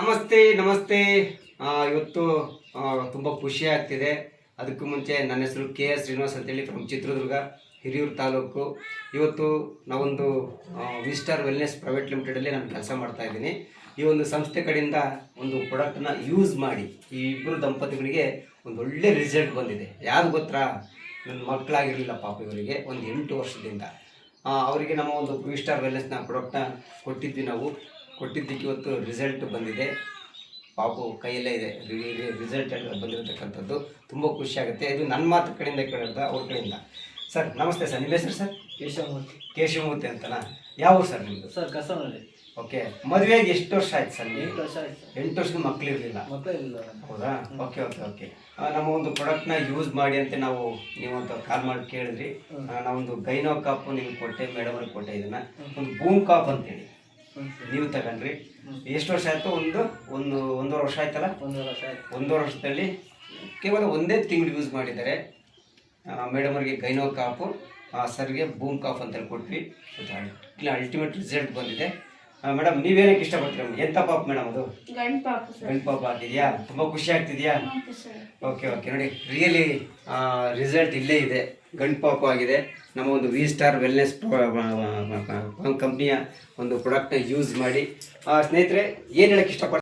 ನಮಸ್ತೆ ನಮಸ್ತೆ. ಇವತ್ತು ತುಂಬ ಖುಷಿ ಆಗ್ತಿದೆ. ಅದಕ್ಕೂ ಮುಂಚೆ ನನ್ನ ಹೆಸರು KS ಶ್ರೀನಿವಾಸ್ ಅಂತೇಳಿ ಫ್ರಮ್ ಚಿತ್ರದುರ್ಗ ಹಿರಿಯೂರು ತಾಲೂಕು. ಇವತ್ತು ನಾವೊಂದು ವಿಸ್ಟಾರ್ ವೆಲ್ನೆಸ್ ಪ್ರೈವೇಟ್ ಲಿಮಿಟೆಡಲ್ಲಿ ನಾನು ಕೆಲಸ ಮಾಡ್ತಾ ಇದ್ದೀನಿ. ಈ ಒಂದು ಸಂಸ್ಥೆ ಕಡೆಯಿಂದ ಒಂದು ಪ್ರಾಡಕ್ಟನ್ನ ಯೂಸ್ ಮಾಡಿ ಈ ಇಬ್ಬರು ದಂಪತಿಗಳಿಗೆ ಒಂದು ಒಳ್ಳೆ ರಿಸಲ್ಟ್ ಬಂದಿದೆ. ಯಾರು ಗೊತ್ತಾ? ನನ್ನ ಮಕ್ಕಳಾಗಿರಲಿಲ್ಲ ಪಾಪ ಇವರಿಗೆ ಒಂದು 8 ವರ್ಷದಿಂದ. ಅವರಿಗೆ ನಮ್ಮ ಒಂದು ವಿಸ್ಟಾರ್ ವೆಲ್ನೆಸ್ನ ಪ್ರಾಡಕ್ಟ್ನ ಕೊಟ್ಟಿದ್ದಕ್ಕೆ ಇವತ್ತು ರಿಸಲ್ಟ್ ಬಂದಿದೆ. ಪಾಪು ಕೈಯಲ್ಲೇ ಇದೆ ರಿಸಲ್ಟ್ ಬಂದಿರತಕ್ಕಂಥದ್ದು. ತುಂಬ ಖುಷಿ ಆಗುತ್ತೆ. ಇದು ನನ್ನ ಮಾತು ಕಡೆಯಿಂದ ಕೇಳಿದ ಅವ್ರ ಕಡೆಯಿಂದ. ಸರ್ ನಮಸ್ತೆ ಸರ್, ನಿಮ್ಮ ಹೆಸರು ಸರ್? ಕೇಶವಮೂರ್ತಿ ಅಂತನಾ? ಯಾವ ಸರ್ ನಿಮ್ಮದು? ಸರ್ ಕಸವಳ್ಳಿ. ಓಕೆ. ಮದುವೆಗೆ ಎಷ್ಟು ವರ್ಷ ಆಯ್ತು ಸರ್? 8 ವರ್ಷ ಆಯ್ತು. 8 ವರ್ಷದ ಮಕ್ಕಳಿರಲಿಲ್ಲ? ಮಕ್ಕಳಿಲ್ಲ. ಹೌದಾ? Okay okay okay. ನಮ್ಮ ಒಂದು ಪ್ರಾಡಕ್ಟ್ನ ಯೂಸ್ ಮಾಡಿ ಅಂತ ನೀವು ಅಂತ ಕಾಲ್ ಮಾಡಿ ಕೇಳಿದ್ರಿ. ನಾವೊಂದು ಗೈನೋ ಕಾಪು ನಿಮ್ಗೆ ಕೊಟ್ಟೆ, ಮೇಡಮ್ ಅವ್ರಿಗೆ ಕೊಟ್ಟೆ. ಇದನ್ನು ಒಂದು ಬೂಮ್ ಕಾಪ್ ಅಂತೇಳಿ ನೀವು ತಗೊಂಡ್ರಿ. ಎಷ್ಟು ವರ್ಷ ಆಯಿತು? ಒಂದೂವರೆ ವರ್ಷ ಆಯ್ತಲ್ಲ? 1 ವರ್ಷ ಆಯ್ತು. 1 ವರ್ಷದಲ್ಲಿ ಕೇವಲ 1 ತಿಂಗಳು ಯೂಸ್ ಮಾಡಿದ್ದಾರೆ. ಮೇಡಮ್ ಅವ್ರಿಗೆ ಗೈನೋ ಕಾಪು, ಸರ್ಗೆ ಬೂಮ್ ಕಾಪ್ ಅಂತೇಳಿ ಕೊಟ್ವಿ. ಅಲ್ಟಿಮೇಟ್ ರಿಸಲ್ಟ್ ಬಂದಿದೆ. ಮೇಡಮ್ ನೀವೇನಕ್ಕೆ ಇಷ್ಟಪಡ್ತೀರ? ಎಂಥ ಪಾಪ್ ಮೇಡಮ್ ಅದು? ಗಂಡು ಪಾಪ ಆಗಿದೆಯಾ? ತುಂಬ ಖುಷಿ ಆಗ್ತಿದೆಯಾ? Okay okay. ನೋಡಿ ರಿಯಲಿ ರಿಸಲ್ಟ್ ಇಲ್ಲೇ ಇದೆ. ಗಂಡು ಪಾಪು ಆಗಿದೆ. ನಮ್ಮ ಒಂದು ವಿಸ್ಟಾರ್ ವೆಲ್ನೆಸ್ ಕಂಪ್ನಿಯ ಒಂದು ಪ್ರಾಡಕ್ಟ್ನ ಯೂಸ್ ಮಾಡಿ ಸ್ನೇಹಿತರೆ ಏನು ಹೇಳಕ್ಕೆ ಇಷ್ಟಪಡ್ತೀನಿ